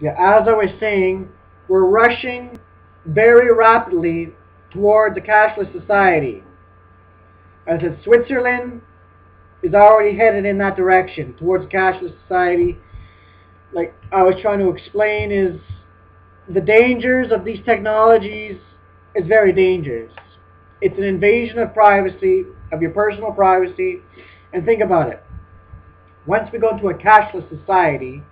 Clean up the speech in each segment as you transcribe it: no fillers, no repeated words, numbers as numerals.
Yeah, as I was saying, we're rushing very rapidly toward the cashless society. As I said, Switzerland is already headed in that direction towards cashless society. Like I was trying to explain, is the dangers of these technologies is very dangerous. It's an invasion of privacy, of your personal privacy. And think about it. Once we go into a cashless society,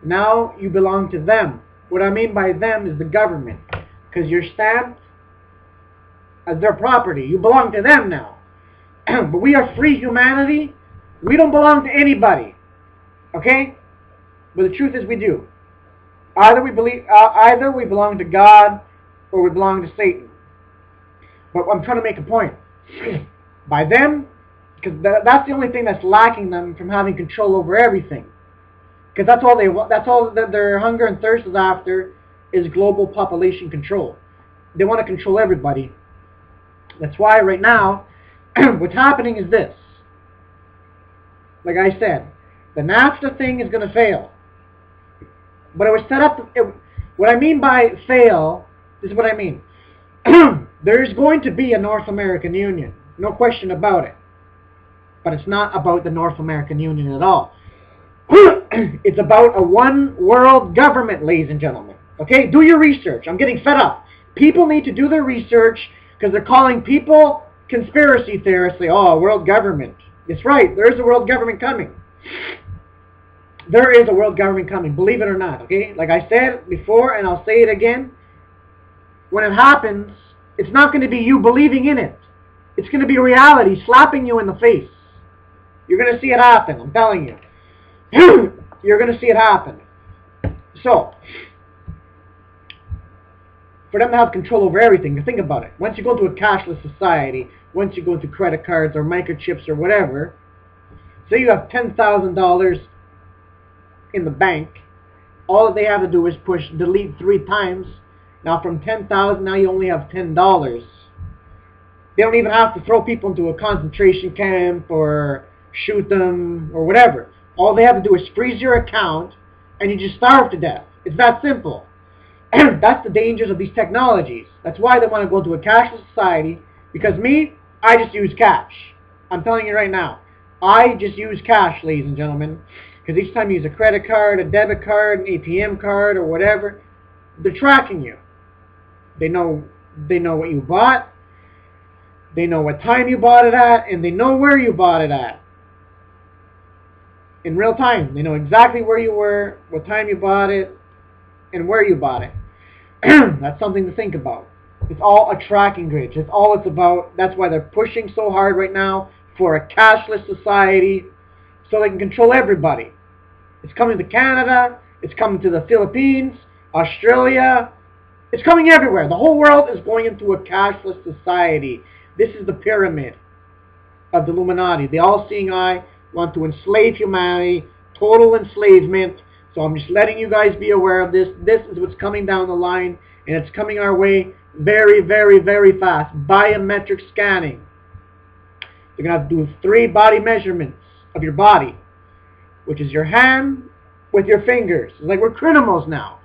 now you belong to them. What I mean by them is the government. Because you're stamped as their property. You belong to them now. But we are free humanity. We don't belong to anybody. Okay? But the truth is we do. Either we belong to God or we belong to Satan. But I'm trying to make a point. By them, because that's the only thing that's lacking them from having control over everything. Because that's all they want. That's all that their hunger and thirst is after, is global population control. They want to control everybody. That's why right now, what's happening is this. Like I said, the NAFTA thing is going to fail. But it was set up. What I mean by fail, this is what I mean. There's going to be a North American Union. No question about it. But it's not about the North American Union at all. It's about a one world government, ladies and gentlemen. Okay? Do your research. I'm getting fed up. People need to do their research because they're calling people conspiracy theorists. Say, oh, world government. It's right. There is a world government coming. There is a world government coming. Believe it or not. Okay? Like I said before, and I'll say it again. When it happens, it's not going to be you believing in it. It's going to be reality slapping you in the face. You're going to see it happen. I'm telling you. You're going to see it happen. So, for them to have control over everything, think about it. Once you go into a cashless society, once you go into credit cards or microchips or whatever, say you have $10,000 in the bank, all that they have to do is push delete 3 times. Now from 10,000, now you only have $10. They don't even have to throw people into a concentration camp or shoot them or whatever. All they have to do is freeze your account and you just starve to death. It's that simple. That's the dangers of these technologies. That's why they want to go into a cashless society. Because me, I just use cash. I'm telling you right now. I just use cash, ladies and gentlemen. Because each time you use a credit card, a debit card, an ATM card, or whatever, they're tracking you. They know what you bought. They know what time you bought it at. And they know where you bought it at. In real time. They know exactly where you were, what time you bought it, and where you bought it. That's something to think about. It's all a tracking grid. That's all it's about. That's why they're pushing so hard right now for a cashless society so they can control everybody. It's coming to Canada. It's coming to the Philippines, Australia. It's coming everywhere. The whole world is going into a cashless society. This is the pyramid of the Illuminati. The all-seeing eye want to enslave humanity, total enslavement. So I'm just letting you guys be aware of this. This is what's coming down the line, and it's coming our way very, very, very fast. Biometric scanning. You're going to have to do 3 body measurements of your body, which is your hand with your fingers. It's like we're criminals now.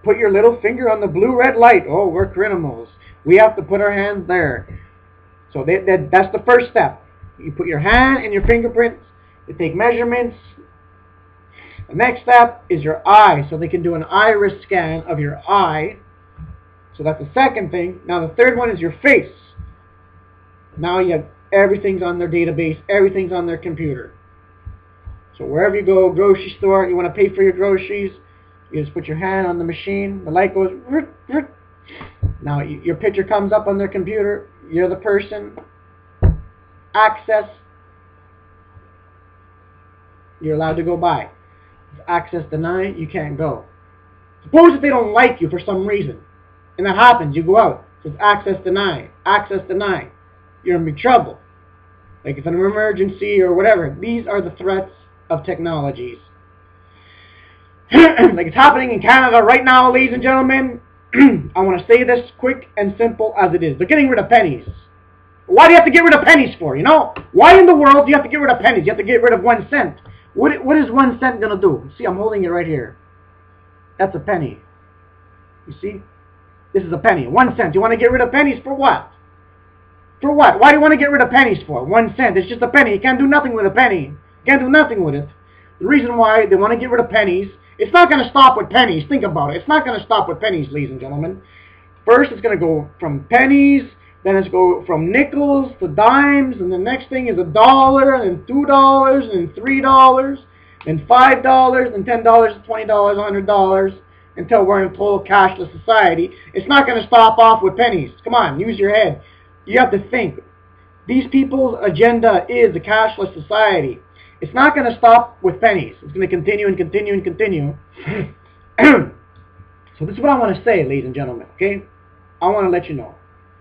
Put your little finger on the blue-red light. Oh, we're criminals. We have to put our hands there. So that's the first step. You put your hand and your fingerprints. They take measurements. The next step is your eye. So they can do an iris scan of your eye. So that's the second thing. Now the third one is your face. Now you have everything's on their database. Everything's on their computer. So wherever you go, grocery store, you want to pay for your groceries, you just put your hand on the machine. The light goes. Now your picture comes up on their computer. You're the person. Access. You're allowed to go by. If access denied, you can't go. Suppose if they don't like you for some reason, and that happens, you go out. It says access denied. Access denied. You're in big trouble. Like if an emergency or whatever. These are the threats of technologies. Like it's happening in Canada right now, ladies and gentlemen. I want to say this quick and simple as it is. They're getting rid of pennies. Why do you have to get rid of pennies for, you know? Why in the world do you have to get rid of pennies? You have to get rid of 1 cent. What is 1 cent going to do? See, I'm holding it right here. That's a penny. You see? This is a penny. 1 cent. You want to get rid of pennies for what? For what? Why do you want to get rid of pennies for? 1 cent. It's just a penny. You can't do nothing with a penny. You can't do nothing with it. The reason why they want to get rid of pennies, it's not going to stop with pennies. Think about it. It's not going to stop with pennies, ladies and gentlemen. First, it's going to go from pennies, then it's go from nickels to dimes, and the next thing is $1, and $2, and $3, and $5, and $10, $20, $100, until we're in a total cashless society. It's not going to stop off with pennies. Come on, use your head. You have to think. These people's agenda is a cashless society. It's not going to stop with pennies. It's going to continue and continue and continue. So this is what I want to say, ladies and gentlemen, okay? I want to let you know.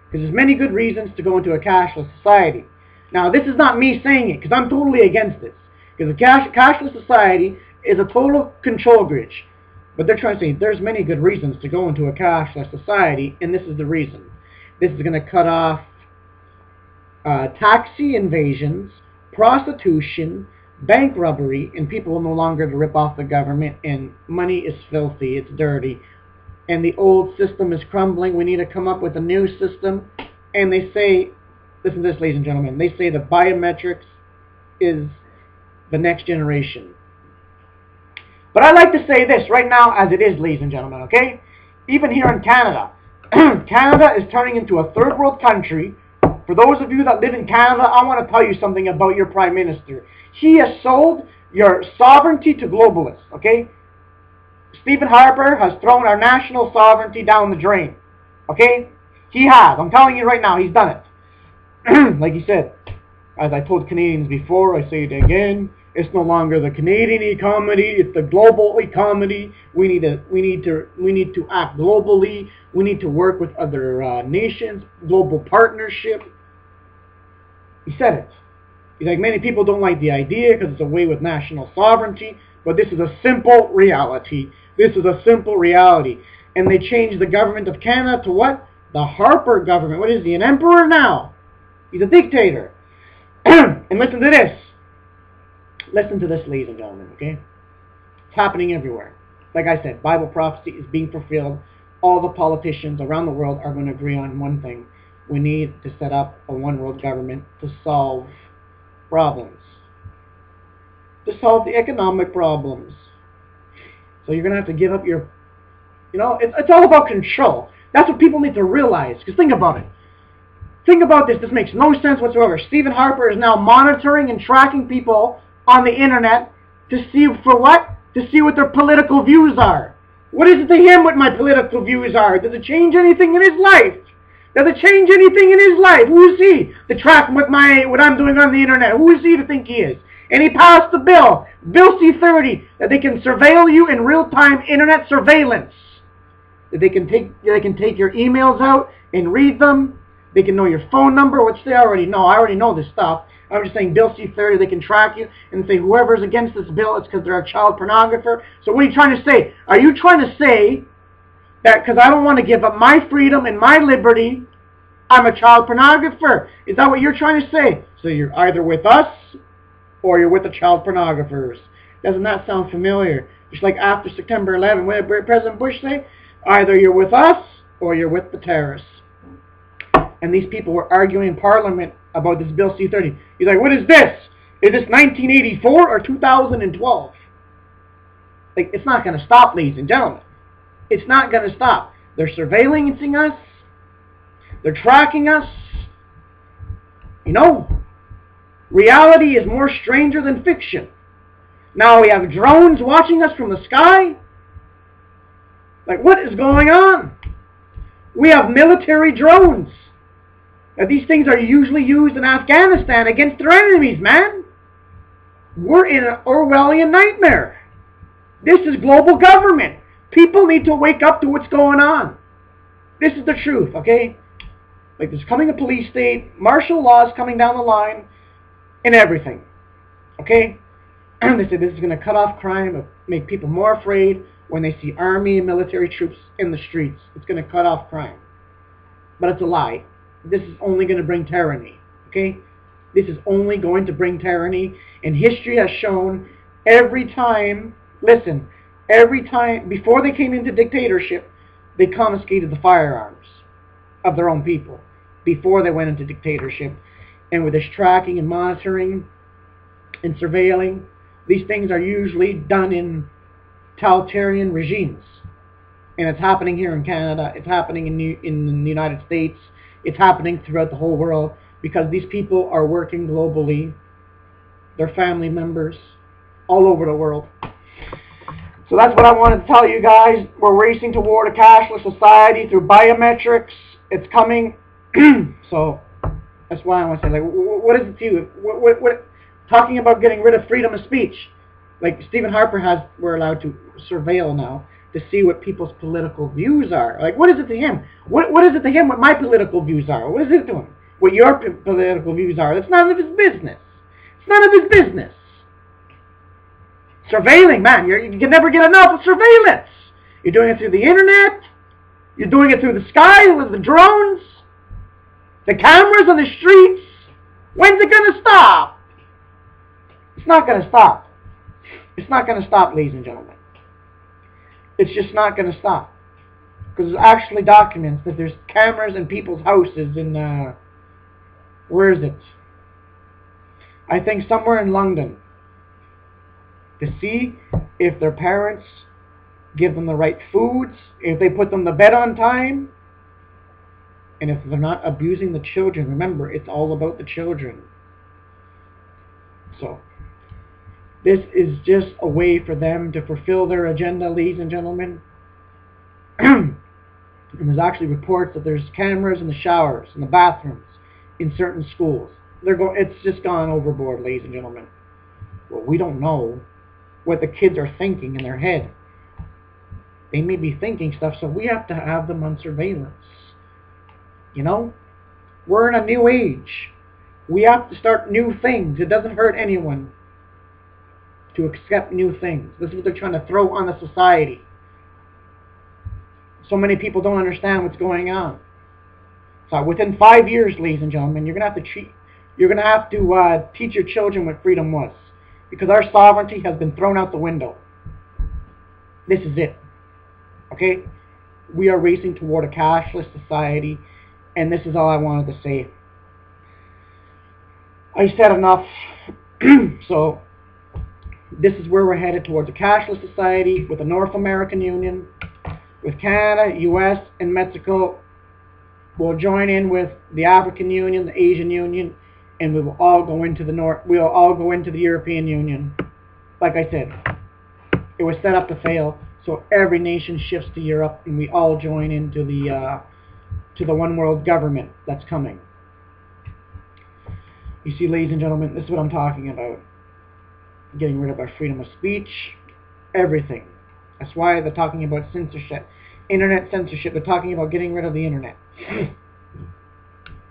Because there's many good reasons to go into a cashless society. Now, this is not me saying it, because I'm totally against this. Because a cashless society is a total control glitch. But they're trying to say there's many good reasons to go into a cashless society, and this is the reason. This is going to cut off taxi invasions, prostitution, bank robbery, and people will no longer rip off the government, and money is filthy, it's dirty, and the old system is crumbling. We need to come up with a new system. And they say, listen to this, ladies and gentlemen, they say that biometrics is the next generation. But I like to say this right now as it is, ladies and gentlemen, okay? Even here in Canada, Canada is turning into a third world country. For those of you that live in Canada, I want to tell you something about your Prime Minister. He has sold your sovereignty to globalists, okay? Stephen Harper has thrown our national sovereignty down the drain, okay? He has. I'm telling you right now, he's done it. Like he said, as I told Canadians before, I say it again, it's no longer the Canadian economy, it's the global economy. We need to act globally. We need to work with other nations, global partnership. He said it. He's like, many people don't like the idea because it's away with national sovereignty, but this is a simple reality. This is a simple reality. And they changed the government of Canada to what? The Harper government. What is he, an emperor now? He's a dictator. And listen to this. Listen to this, ladies and gentlemen, okay? It's happening everywhere. Like I said, Bible prophecy is being fulfilled. All the politicians around the world are going to agree on one thing. We need to set up a one-world government to solve problems. To solve the economic problems. So you're going to have to give up your... You know, it's all about control. That's what people need to realize. Because think about it. Think about this. This makes no sense whatsoever. Stephen Harper is now monitoring and tracking people on the internet to see for what? To see what their political views are. What is it to him what my political views are? Does it change anything in his life? Does it change anything in his life? Who is he to track what I'm doing on the internet? Who is he to think he is? And he passed the bill, Bill C-30, that they can surveil you in real-time internet surveillance. That they can take your emails out and read them. They can know your phone number, which they already know. I already know this stuff. I'm just saying Bill C-30, they can track you and say whoever's against this bill, it's because they're a child pornographer. So what are you trying to say? Are you trying to say that because I don't want to give up my freedom and my liberty, I'm a child pornographer? Is that what you're trying to say? So you're either with us or you're with the child pornographers. Doesn't that sound familiar? Just like after September 11, what did President Bush say? Either you're with us or you're with the terrorists. And these people were arguing in Parliament about this Bill C-30. He's like, what is this? Is this 1984 or 2012? Like, it's not going to stop, ladies and gentlemen. It's not going to stop. They're surveillancing us. They're tracking us. You know, reality is more stranger than fiction. Now we have drones watching us from the sky. Like, what is going on? We have military drones. Now, these things are usually used in Afghanistan against their enemies, man. We're in an Orwellian nightmare. This is global government. People need to wake up to what's going on. This is the truth, okay? Like, there's coming a police state, martial laws coming down the line, and everything. Okay? They say this is going to cut off crime, make people more afraid when they see army and military troops in the streets. It's going to cut off crime. But it's a lie. This is only going to bring tyranny. Okay? This is only going to bring tyranny. And history has shown every time, listen, Every time, before they came into dictatorship, they confiscated the firearms of their own people before they went into dictatorship. And with this tracking and monitoring and surveilling, these things are usually done in totalitarian regimes. And it's happening here in Canada, it's happening in the United States, it's happening throughout the whole world, because these people are working globally, their family members, all over the world. So that's what I wanted to tell you guys. We're racing toward a cashless society through biometrics. It's coming. So that's why I want to say, like, what is it to you? What talking about getting rid of freedom of speech, like Stephen Harper we're allowed to surveil now to see what people's political views are. Like, what is it to him? What is it to him what my political views are? What is it to him what your political views are? That's none of his business. It's none of his business. Surveilling, man, you can never get enough of surveillance. You're doing it through the internet. You're doing it through the sky with the drones, the cameras on the streets. When's it going to stop? It's not going to stop. It's not going to stop, ladies and gentlemen. It's just not going to stop. Because there's actually documents that there's cameras in people's houses in, where is it? I think somewhere in London. To see if their parents give them the right foods, if they put them to bed on time, and if they're not abusing the children. Remember, it's all about the children. So, this is just a way for them to fulfill their agenda, ladies and gentlemen. And there's actually reports that there's cameras in the showers, in the bathrooms, in certain schools. It's just gone overboard, ladies and gentlemen. Well, we don't know what the kids are thinking in their head. They may be thinking stuff, so we have to have them on surveillance. You know? We're in a new age. We have to start new things. It doesn't hurt anyone to accept new things. This is what they're trying to throw on the society. So many people don't understand what's going on. So within 5 years, ladies and gentlemen, you're going to have to teach your children what freedom was. Because our sovereignty has been thrown out the window. This is it. Okay? We are racing toward a cashless society, and this is all I wanted to say. I said enough. So, this is where we're headed towards a cashless society with the North American Union, with Canada, US, and Mexico. We'll join in with the African Union, the Asian Union, and we will all go into we'll all go into the European Union. Like I said, it was set up to fail, so every nation shifts to Europe, and we all join into the one world government that's coming. You see, ladies and gentlemen, this is what I'm talking about. Getting rid of our freedom of speech, everything. That's why they're talking about censorship, internet censorship. They're talking about getting rid of the internet.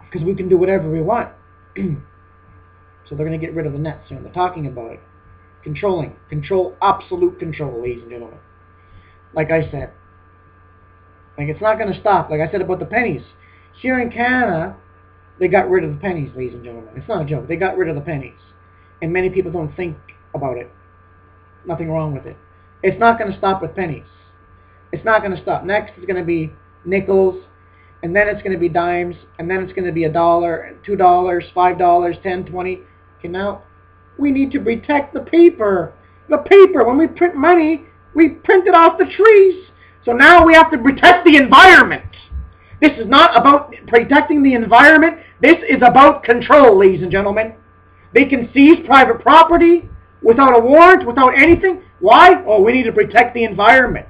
Because we can do whatever we want. So they're going to get rid of the net soon. They're talking about it. Control, absolute control, ladies and gentlemen. Like I said. Like, it's not going to stop. Like I said about the pennies. Here in Canada, they got rid of the pennies, ladies and gentlemen. It's not a joke. They got rid of the pennies. And many people don't think about it. Nothing wrong with it. It's not going to stop with pennies. It's not going to stop. Next is going to be nickels, and then it's going to be dimes, and then it's going to be $1, $2, $5, $10, $20. Okay, now we need to protect the paper. The paper. When we print money, we print it off the trees. So now we have to protect the environment. This is not about protecting the environment. This is about control, ladies and gentlemen. They can seize private property without a warrant, without anything. Why? Oh, we need to protect the environment.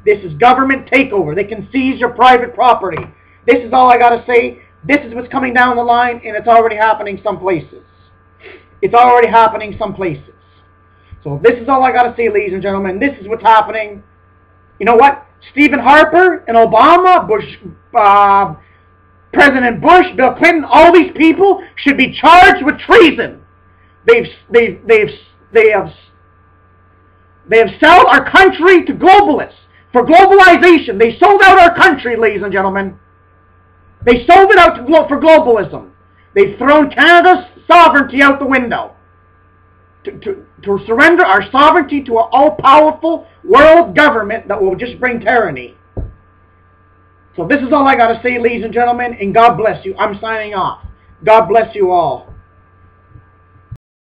This is government takeover. They can seize your private property. This is all I got to say. This is what's coming down the line, and it's already happening some places. It's already happening some places. So this is all I got to say, ladies and gentlemen. This is what's happening. You know what? Stephen Harper and Obama, President Bush, Bill Clinton, all these people should be charged with treason. They have sold our country to globalists for globalization. They sold out our country, ladies and gentlemen. They sold it out for globalism. They've thrown Canada's sovereignty out the window to surrender our sovereignty to an all-powerful world government that will just bring tyranny. So this is all I got to say, ladies and gentlemen, and God bless you. I'm signing off. God bless you all.